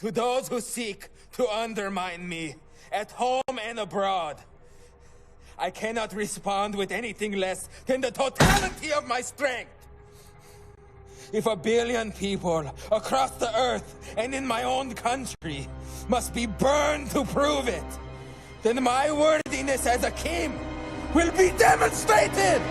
To those who seek to undermine me, at home and abroad, I cannot respond with anything less than the totality of my strength. If 1 billion people across the earth and in my own country must be burned to prove it, then my worthiness as a king will be demonstrated!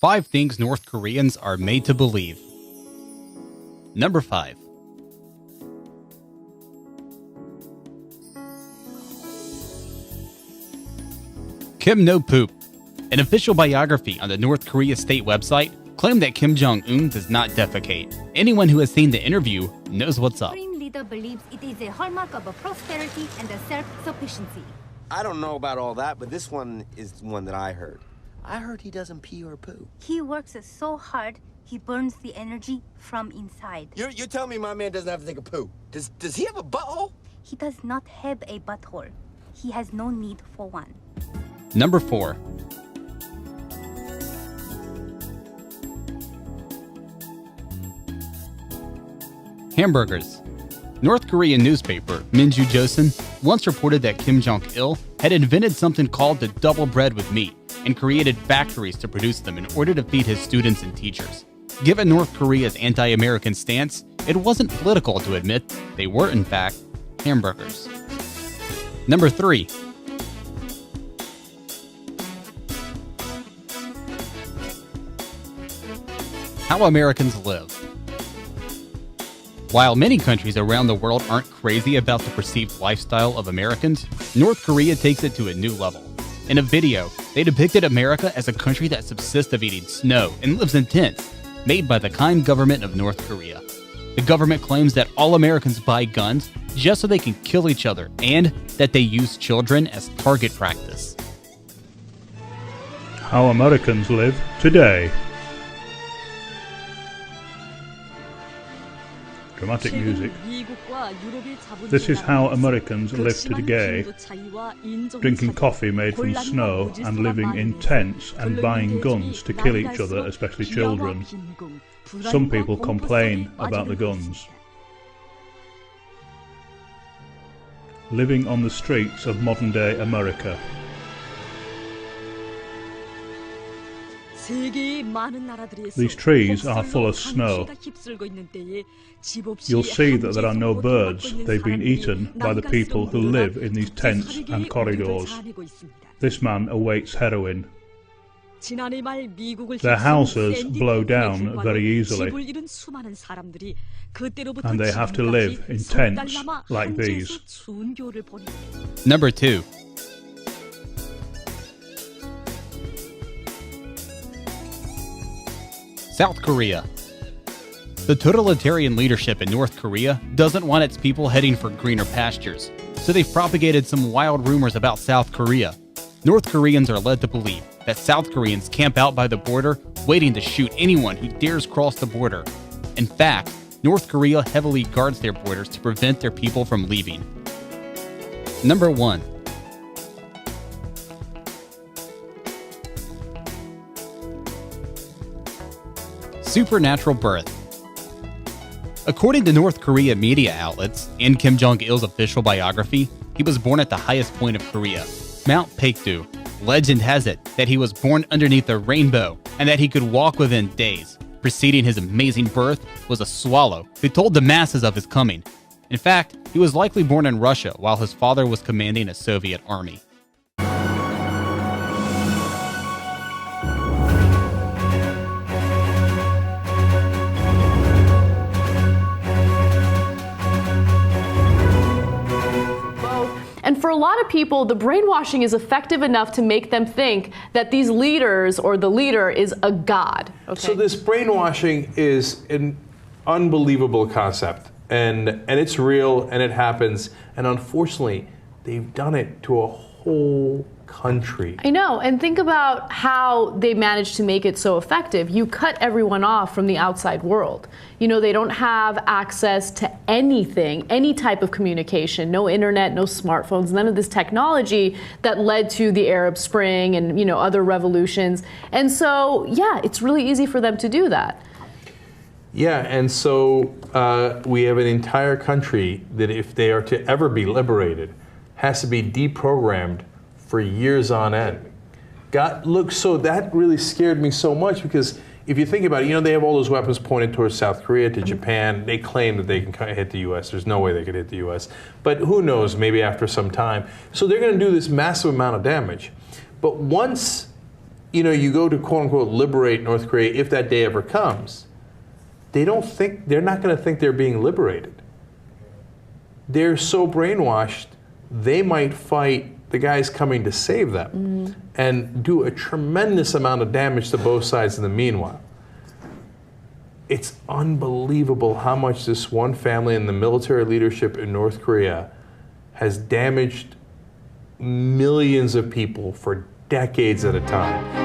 Five things North Koreans are made to believe. Number 5. Kim No Poop. An official biography on the North Korea state website claimed that Kim Jong-un does not defecate. Anyone who has seen the interview knows what's up. The Supreme Leader believes it is a hallmark of a prosperity and a self-sufficiency. I don't know about all that, but this one is one that I heard. I heard he doesn't pee or poo. He works so hard, he burns the energy from inside. You tell me my man doesn't have to take a poo. Does he have a butthole? He does not have a butthole. He has no need for one. Number 4. Hamburgers. North Korean newspaper Minju Joseon once reported that Kim Jong-il had invented something called the double bread with meat and created factories to produce them in order to feed his students and teachers. Given North Korea's anti-American stance, it wasn't political to admit they were, in fact, hamburgers. Number 3. How Americans live. While many countries around the world aren't crazy about the perceived lifestyle of Americans, North Korea takes it to a new level. In a video, they depicted America as a country that subsists of eating snow and lives in tents, made by the kind government of North Korea. The government claims that all Americans buy guns just so they can kill each other, and that they use children as target practice. How Americans live today. Dramatic music. This is how Americans live today, drinking coffee made from snow and living in tents and buying guns to kill each other, especially children. Some people complain about the guns. Living on the streets of modern-day America. These trees are full of snow. You'll see that there are no birds. They've been eaten by the people who live in these tents and corridors. This man awaits heroin. Their houses blow down very easily, and they have to live in tents like these. Number 2. South Korea. The totalitarian leadership in North Korea doesn't want its people heading for greener pastures, so they've propagated some wild rumors about South Korea. North Koreans are led to believe that South Koreans camp out by the border waiting to shoot anyone who dares cross the border. In fact, North Korea heavily guards their borders to prevent their people from leaving. Number 1. Supernatural birth. According to North Korea media outlets and Kim Jong-il's official biography, he was born at the highest point of Korea, Mount Paektu. Legend has it that he was born underneath a rainbow and that he could walk within days. Preceding his amazing birth was a swallow who told the masses of his coming. In fact, he was likely born in Russia while his father was commanding a Soviet army. And for a lot of people, the brainwashing is effective enough to make them think that these leaders or the leader is a god. Okay? So this brainwashing is an unbelievable concept, and it's real and it happens. And unfortunately, they've done it to a whole country. I know, and think about how they managed to make it so effective. You cut everyone off from the outside world. You know, they don't have access to anything, any type of communication, no internet, no smartphones, none of this technology that led to the Arab Spring and, you know, other revolutions. And so, yeah, it's really easy for them to do that. Yeah, and so we have an entire country that, if they are to ever be liberated, has to be deprogrammed for years on end. So that really scared me so much, because if you think about it, you know, they have all those weapons pointed towards South Korea, to Japan. They claim that they can hit the U.S. There's no way they could hit the U.S. But who knows, maybe after some time. So they're going to do this massive amount of damage. But once, you know, you go to quote-unquote liberate North Korea, if that day ever comes, they're not going to think they're being liberated. They're so brainwashed, they might fight the guys coming to save them and do a tremendous amount of damage to both sides in the meanwhile. It's unbelievable how much this one family and the military leadership in North Korea has damaged millions of people for decades at a time.